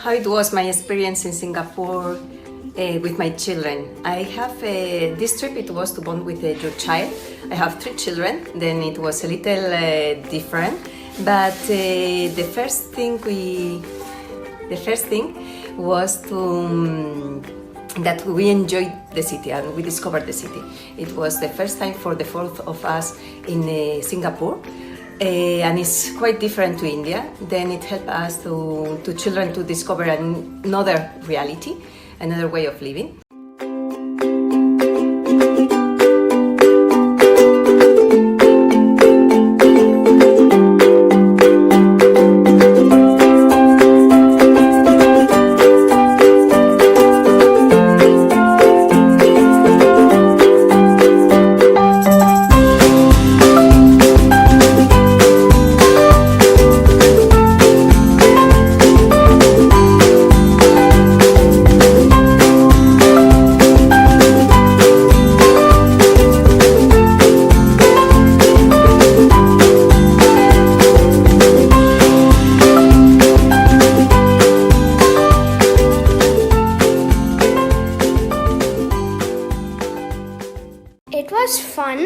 how it was my experience in Singapore with my children. I have this trip. It was to bond with your child. I have 3 children. Then it was a little different. But the first thing was that we enjoyed the city and we discovered the city. It was the first time for the 4th of us in Singapore. And it's quite different to India. Then it helped us to children to discover another reality, another way of living. It was fun,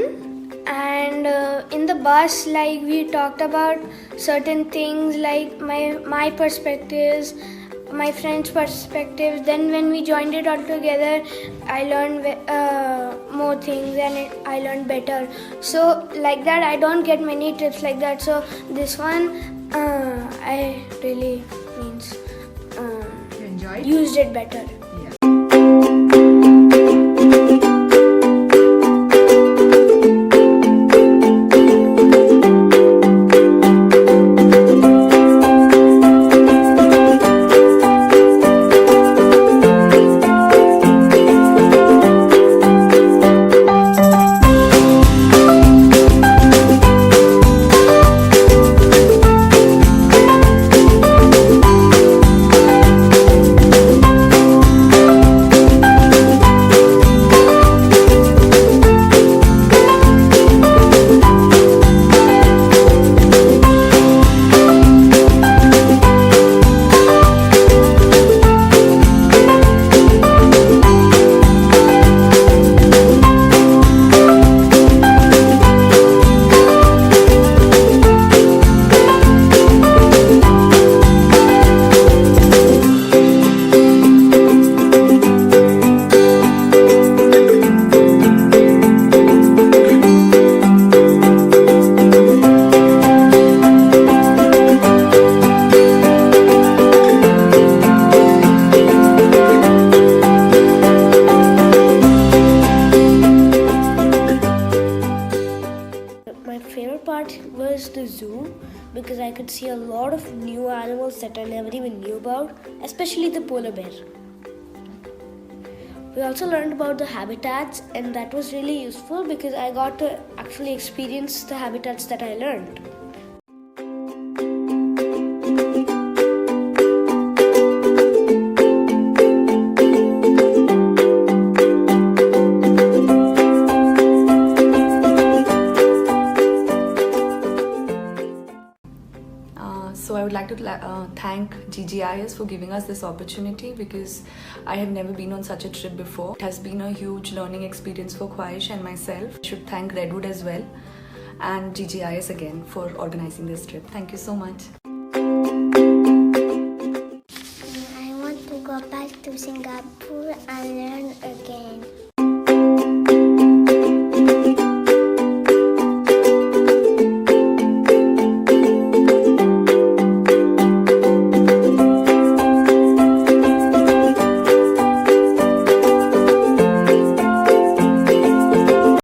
and in the bus, like, we talked about certain things, like my perspectives, my friends' perspectives. Then when we joined it all together, I learned more things and I learned better. So like that, I don't get many trips like that. So this one, I really used it better. My favorite part was the zoo, because I could see a lot of new animals that I never even knew about, especially the polar bear. We also learned about the habitats, and that was really useful because I got to actually experience the habitats that I learned. So I would like to thank GGIS for giving us this opportunity, because I have never been on such a trip before. It has been a huge learning experience for Khwahish and myself. I should thank Redwood as well, and GGIS again for organizing this trip. Thank you so much. I want to go back to Singapore and learn again.